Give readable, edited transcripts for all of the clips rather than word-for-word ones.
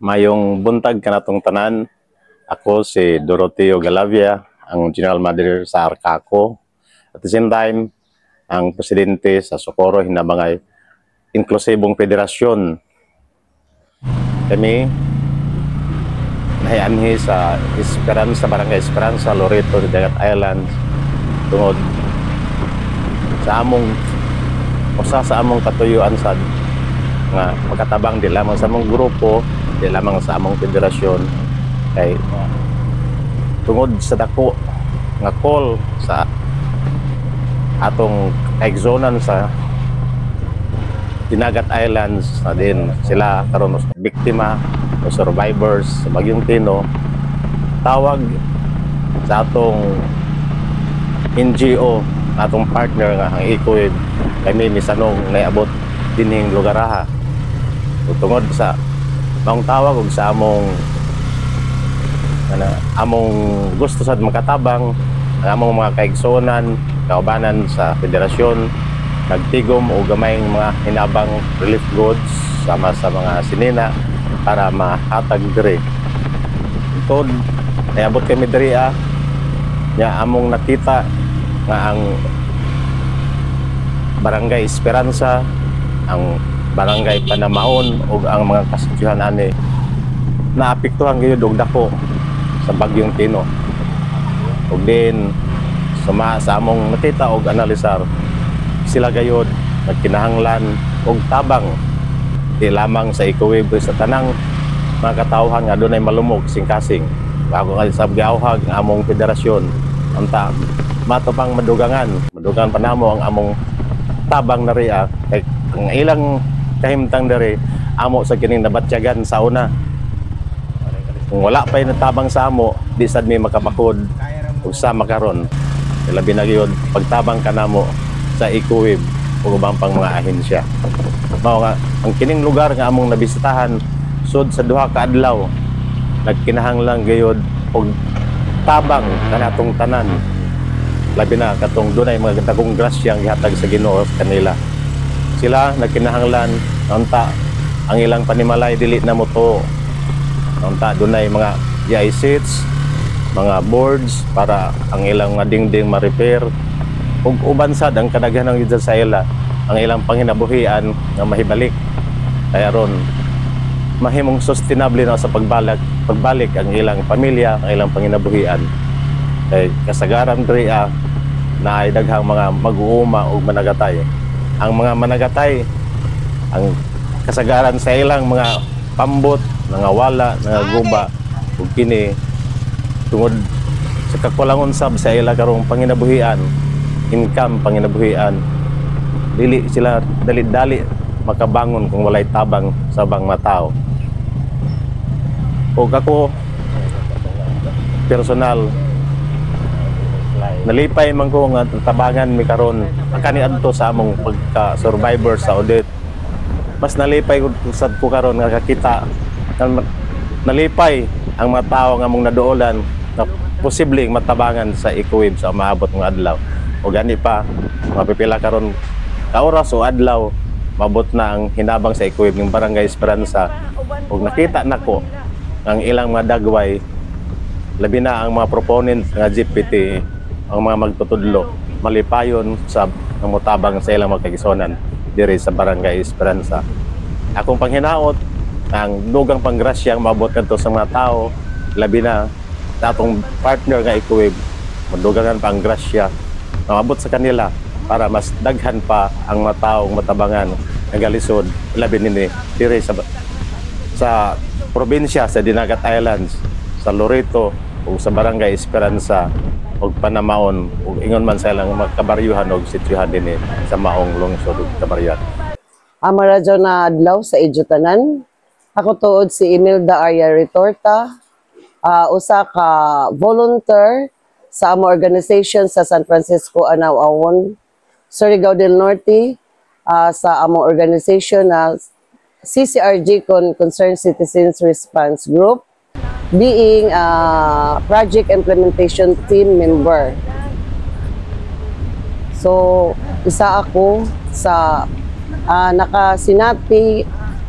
Mayong buntag kanatong tanan. Ako si Doroteo Galavia, ang General Manager sa Arcaco. At the same time, ang presidente sa Socorro Hinabangay Inklusibong Federasyon. Kami nahianhi sa Esperanza, Barangay Esperanza, Loreto, Dagat Islands tungod sa among usa sa among katuyuan sad nga pagkatabang di lamang sa among grupo, di lamang sa among federasyon, kay tungod sa dako nga call sa atong kaigsonan sa Dinagat Islands na din sila karon biktima o survivors sa Bagyong Tino. Tawag sa atong NGO, atong partner nga ang ICOID, kami misanong naiabot dining lugaraha. Tungod sa maong tawag ug sa among gusto sad makatabang ang among mga kaigsonan, kaubanan sa federasyon, nagtigom o gamayng mga hinabang relief goods sama sa mga sinina para mahatag diri. Tungod naiabot kami diri nya among nakita nga ang Barangay Esperanza, ang Barangay Panamaon ug ang mga kasabyuhan ani naapektuhan gyud og dako sa Bagyong Tino. Ug din sa among nakita og analisar, sila gayud nagkinahanglan og tabang di lamang sa ikuwib sa tanang mga katawhan nga adunay malumog sing-kasing bago nga sa giawhag ang among federasyon. Anta matupang madugangan panamo ang among tabang na ria kay ang ilang kahimtang dere amo sa kining nabatyagan sa una. Kung wala pa tabang sa amo, di sad mi makapakod ug sa makaron. Labi na gyud pagtabang kanamo sa ikuwib ug ubang pang mga ahensya. Mao nga ang kining lugar nga among nabisitahan sud sa duha ka adlaw, nagkinahanglan gyud og tabang kanatong tanan. Labi na katong dunay mga dagkong grasyang gihatag sa Ginoo sa kanila. Sila nagkinahanglan unta ang ilang panimalay dili na moto. Unta dunay mga GI seats, mga boards para ang ilang mga dingding ma-repair. Ug uban sad ang kadaghanan gyud sa ila ang ilang panginabuhian nga mahibalik. Kaya ron mahimong sustainable na sa pagbalik ang ilang pamilya, ang ilang panginabuhian. Kay kasagaran diri na ay daghang mga mag-uuma o managatay. Ang mga managatay, ang kasagaran sa ilang mga pambot, nangawala, nangaguba, ug kini tungod sa kakulangon sab sa ila karong panginabuhian, income panginabuhian, dili sila dali-dali makabangon kung walay tabang sa bang matao. O ako personal nalipay man ko nga tabangan mi karon kani adto sa among pagka-survivor sa audit. Mas nalipay sad ko karon nga kakita nalipay ang mga tao nga among naduolan na posibleng matabangan sa ikuwib sa maabot ng adlaw. O gani pa mapipila karon ka oras o adlaw mabot na ang hinabang sa ikuwib ng Barangay Esperanza. Ug nakita nako ang ilang mga dagway, labi na ang mga proponent nga GPT, ang mga magtutudlo, malipayon sa mutabang sa ilang mga kagisonan diri sa Barangay Esperanza. Akong panghinaot ang dugang panggrasyang maabot kadto sa mga tao, labi na sa atong partner nga ikuwib, madugangan pa ang grasya maabot sa kanila para mas daghan pa ang mga taong matabangan ang galisod, labi nini diri sa probinsya sa Dinagat Islands, sa Loreto o sa Barangay Esperanza o Panamaon o ingon man sa ilang kabaryuhan o sityuhan din sa maong lungsod o kabaryuhan. Amaradyo na adlaw sa Idyotanan. Ako tuod si Imelda Arya Retorta, usa ka volunteer sa amo organization sa San Francisco, Anao-Awon, Surigao del Norte, sa amo organization na CCRG Concerned Citizens Response Group, being project implementation team member. So, isa ako sa nakasinati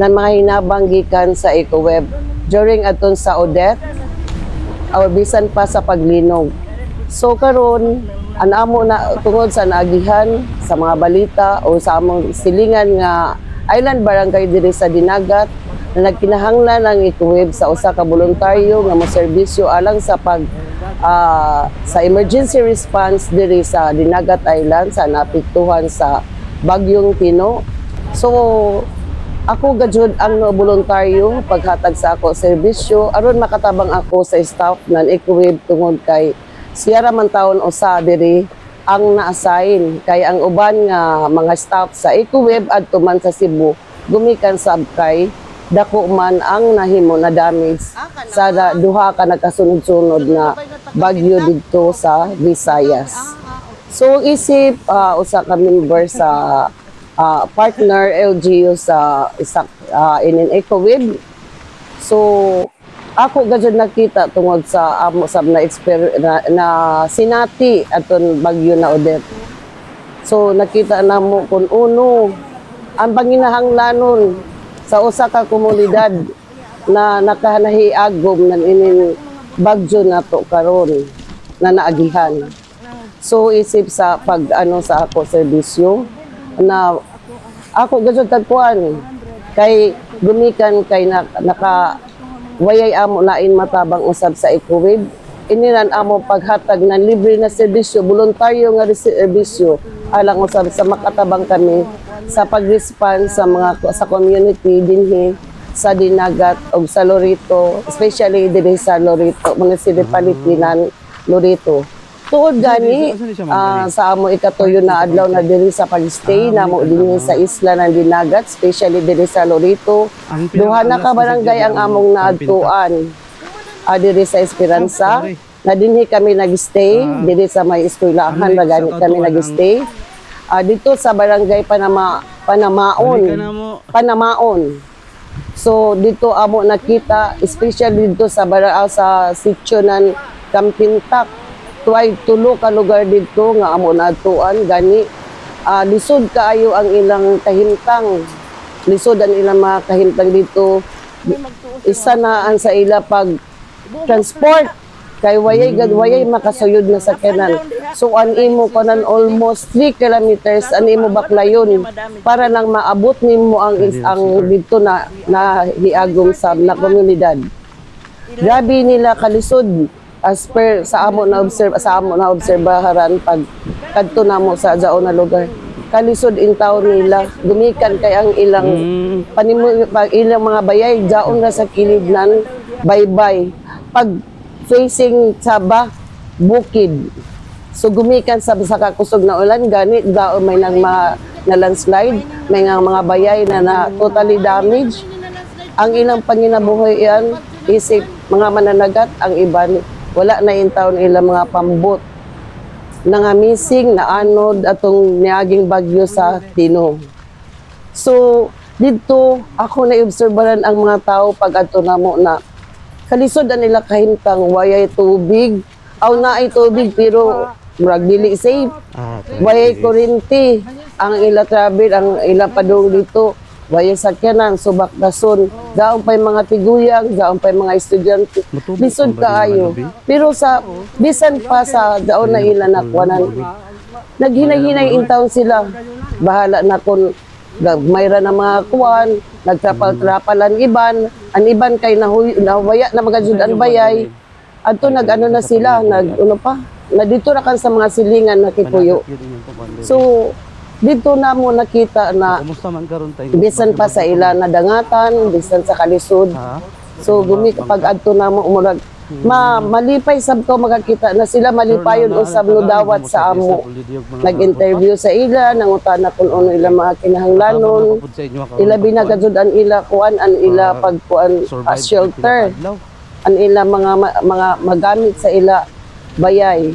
ng mga hinabang gikan sa EcoWeb during aton sa Odette o bisan pa sa paglinog. So karon ang amo na tungod sa naagihan sa mga balita o sa among silingan nga island barangay diri sa Dinagat na nagkinahanglan ng ikuwib sa usa ka voluntaryo nga moserbisyo alang sa sa emergency response diri sa Dinagat Island sa naapektuhan sa bagyong Tino. So ako gajud ang voluntaryo paghatag sa ako serbisyo aron makatabang ako sa staff nan ikuwib tungod kay siya ra man taon usa diri ang na-assign kay ang uban nga mga staff sa ikuwib adto man sa Cebu gumikan sab kay dako man ang nahimo na damage sa duha ka nagkasunod-sunod na bagyo didto sa Visayas. So isip usa ka member sa partner LGU sa inin ikuwib. So ako gajud nakita tungod sa amo sab na sinati aton bagyo na Odette. So nakita namo kun uno ang panginahanglanon sa usa ka komunidad na nakanahiagom nan inin bagyo nato karon na naagihan. So isip sa sa ako serbisyo na ako gajud tagkuan kay gumikan kay naka wayay amo lain matabang usab sa ikuwib inilan amo paghatag ng libre na serbisyo voluntaryo nga serbisyo alang usab sa makatabang kami sa pag-respond sa mga sa community dinhi sa Dinagat o sa Lorito, especially diri sa Lorito, municipality ng Lorito. Tuod gani sa amo ikatuyo na adlaw na diri sa pag-stay namo dinhi sa isla ng Dinagat, especially diri sa Lorito. Duha na ka barangay ang among naadtuan. Diri sa Esperanza, na dinhi kami nag-stay, diri sa may eskwelahan na gani kami nag-stay. Dito sa barangay Panamaon. So dito amo nakita, especially dito sa sa sitio ng Kampintak. Tulo ka lugar dito nga amo naadtuan gani lisod kaayo ang ilang kahimtang. Lisod ang ilang mga kahimtang dito. Isa na ang sa ila pag transport kay wayay makasuyod na sa kanan. So an imo kanan almost 3 kilometers an imo baklayon para lang maabot nimo ang dito na hiagom sa na komunidad. Grabe nila kalisod as per sa amo na obserbaharan pag kadto namo sa daon na lugar. Kalisod in taon nila gumikan kay ang ilang ilang mga bayay daon na sa kilid nan baybay pag facing sa bukid. So gumikan sa kakusog na ulan gani daon may nang na landslide, may mga bayay na totally damaged. Ang ilang panginabuhay yan isip mga mananagat, ang iban wala na in taon ilang mga pambot na nga missing na anod atong niaging bagyo sa Tino. So dito ako na-obserbaran ang mga tao pag adto namo na kalisod ang nila kahimtang wayay tubig aw naay tubig pero murag dili safe. Wayay kuryente ang ila travel ang ila padung dito. Wayay sakyanan, subak dason, daon pa'y mga tiguyang, daon pa'y mga estudyante, lisod kaayo. Pero sa, bisan pa sa daon na ilan nakwanan, naghinay-hinay in town sila. Bahala na kung mayra na mga kuwan, nagtrapal-trapalan iban, ang iban kay nahwaya na magajud ang bayay. Adto nag-ano na sila, na dito na kan sa mga silingan na kipuyo. So, dito na mo nakita na bisan pa sa ila na dangatan, bisan sa kalisod. So pag adto na mo umurag malipay sab ko makakita na sila malipayon usab no dawat sa amo. Nag-interview sa ila, nangutana kung ano ila mga kinahanglanon. Ila binagajud an ila kuan an ila pagkuan shelter. An ila mga magamit sa ila bayay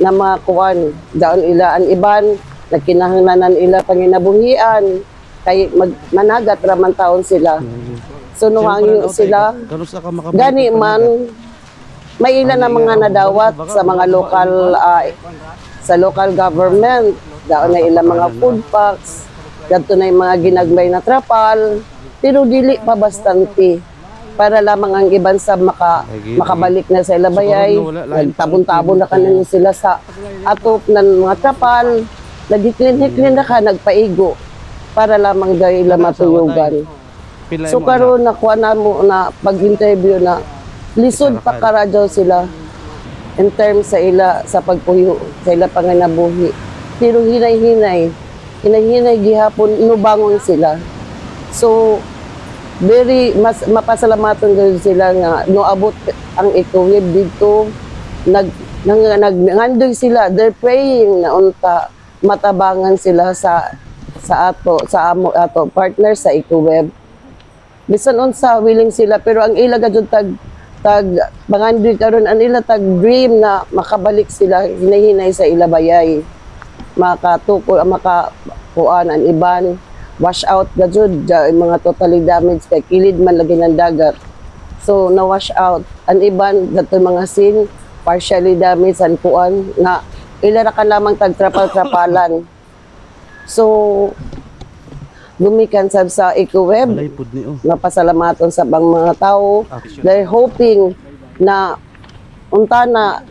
na mga kuan daon ila an iban nagkinahanglanan ila panginabuhian kay managat raman taon sila. So nuhangyo sila gani man may ilan na mga nadawat sa mga local government daon na ilang mga food packs kadto na yung mga ginagbay na trapal pero dili pa bastante para lamang ang iban sa makabalik na sa ilabayay. Nagtabon-tabon na kanin sila sa atop ng mga trapal. Naghiklin-hiklin na ka, nagpaigo para lamang dahil ila matuyugan. So karon nakuha na mo na pag-interview na lisod pa karadyo sila in terms sa ila sa pagpuyo sa ila panganabuhi. Pero hinay-hinay gihapon nubangon sila. So mapasalamatan gud sila nga noabot ang ikuwib dito nangandoy sila, they're praying na unta matabangan sila sa ato partner sa ikuweb. Bisan unsa willing sila pero ang ila gud tag mangandoy karon ang ila tag dream na makabalik sila hinahinay sa ilabayay, makakuan ang iban wash out na jud mga totally damaged kay kilid man lagi ng dagat. So na wash out ang iban dato mga scene partially damaged ang kuan na ila ra ka lamang tagtrapal-trapalan. So gumikan sab sa ikuweb mapasalamaton sa bang mga tao. They're hoping na unta na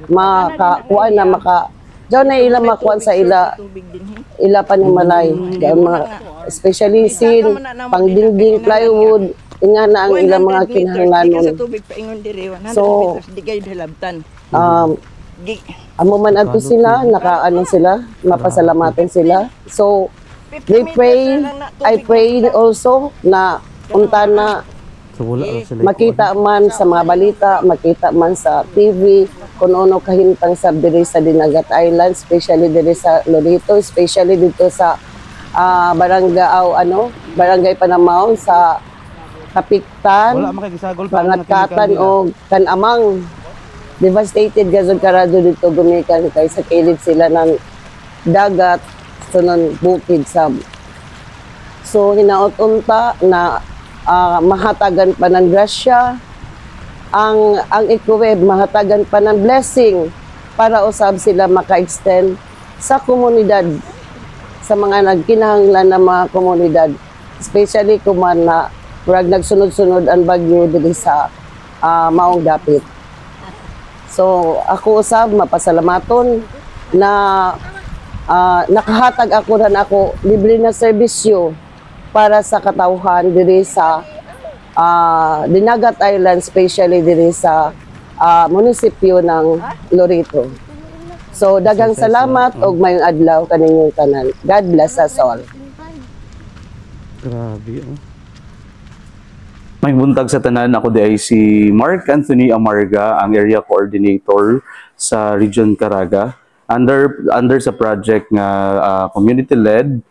makakuan na daw na ila makuan sa ila panimalay mga especially sin pangdingding plywood nga na ang ilang mga kinahanglanon. So amo man adto sila nakaano sila mapasalamatan sila. So they pray, I pray also na unta na makita man sa mga balita, makita man sa TV kung ano kahintang sa diri sa Dinagat Island, especially diri sa Loreto, especially dito sa barangay Panamaon sa Kapiktan, Pangatkatan o Kanamang. Devastated gazon karado dito gumikan kay sa kilid sila ng dagat sunon bukid sab. So hinaot unta na mahatagan pa ng grasya ang ikuweb, mahatagan pa ng blessing para usab sila maka-extend sa komunidad, sa mga nagkinahanglan na mga komunidad, especially kung man na nagsunod-sunod ang bagyo dito sa Maong Dapit. So ako usab mapasalamaton na nakahatag ako libre na serbisyo para sa katawhan diri sa Dinagat Island, especially diri sa munisipyo ng Loreto. So daghang salamat og mayong adlaw kaninyong tanan. God bless us all. Grabe oh. May buntag sa tanan, ako di ay si Mark Anthony Amarga, ang area coordinator sa Region Caraga under sa project nga community-led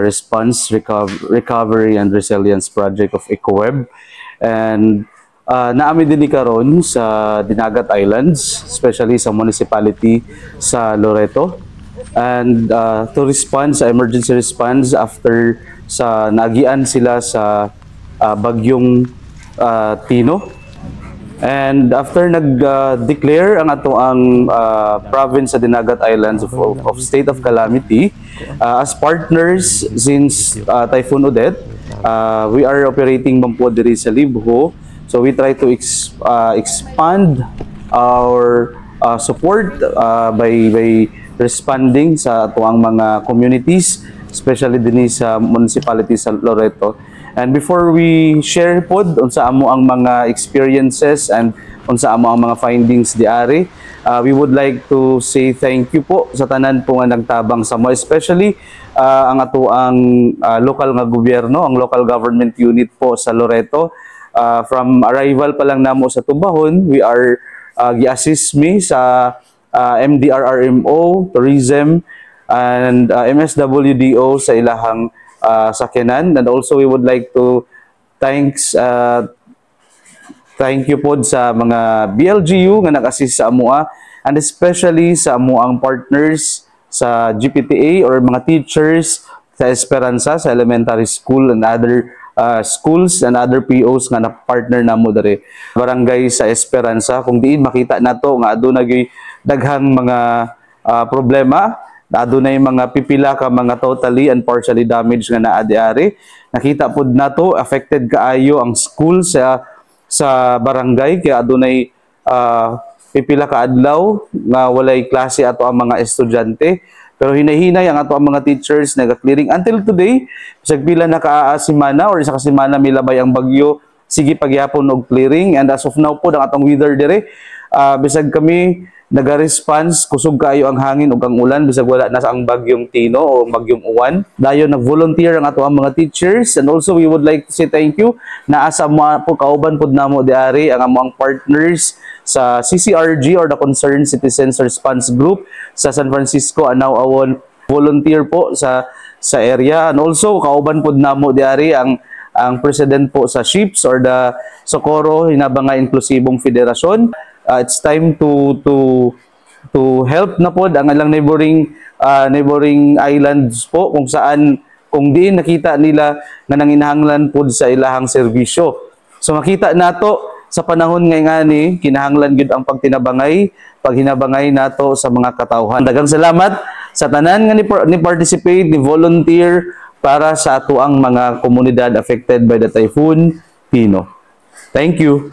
response, recovery and resilience project of EcoWeb. And naami din ni karon sa Dinagat Islands, especially sa municipality sa Loreto. And to respond sa emergency response after sa nagian sila sa bagyong Tino. And after nag-declare ang ato ang province sa Dinagat Islands of state of calamity, as partners since Typhoon Odette, we are operating mampo diri sa Libho. So we try to expand our support by responding sa ato ang mga communities, especially din sa municipality sa Loreto. And before we share pod unsa amo ang mga experiences and unsa amo ang mga findings diari, we would like to say thank you po sa tanan po nga nagtabang sa mo, especially ang ato ang local nga gobyerno, ang local government unit po sa Loreto. From arrival pa lang namo sa Tubahon, we are gi-assist me sa MDRRMO, tourism, and MSWDO sa ilahang sakyanan. And also we would like to thank you po sa mga BLGU nga nag-assist sa amoa, and especially sa amoang partners sa GPTA or mga teachers sa Esperanza, sa elementary school and other schools and other POs nga na-partner na mo dari barangay sa Esperanza. Kung diin makita nato nga aduna gyud daghang mga problema adunay mga pipila ka mga totally and partially damaged nga naa diari. Nakita pud nato affected kaayo ang school sa barangay kaya adunay pipila ka adlaw nga walay klase ato ang mga estudyante. Pero hinay-hinay ang ato ang mga teachers naga-clearing until today. Bisag pila na semana or isa ka semana milabay ang bagyo, sige pagyapon og clearing, and as of now po ang atong weather dire bisag kami naga-response, kusog kaayo ang hangin ug ang ulan bisag wala na sa ang bagyong Tino o bagyong Uwan. Dayon nag-volunteer ang ato ang mga teachers, and also we would like to say thank you na asa mo po kauban pud namo diari ang among partners sa CCRG or the Concerned Citizens Response Group sa San Francisco, Anao, Awon, volunteer po sa area, and also kauban pud namo diari ang president po sa SHIPS or the Socorro Hinabanga Inklusibong Federasyon. It's time to help na po ang ilang neighboring islands po kung saan kung diin nakita nila nga nanginahanglan po sa ilahang serbisyo. So makita nato sa panahon ngani kinahanglan gyud ang paghinabangay nato sa mga katawhan. Daghang salamat sa tanan nga ni participate, ni volunteer para sa ato ang mga komunidad affected by the Typhoon Tino. Thank you.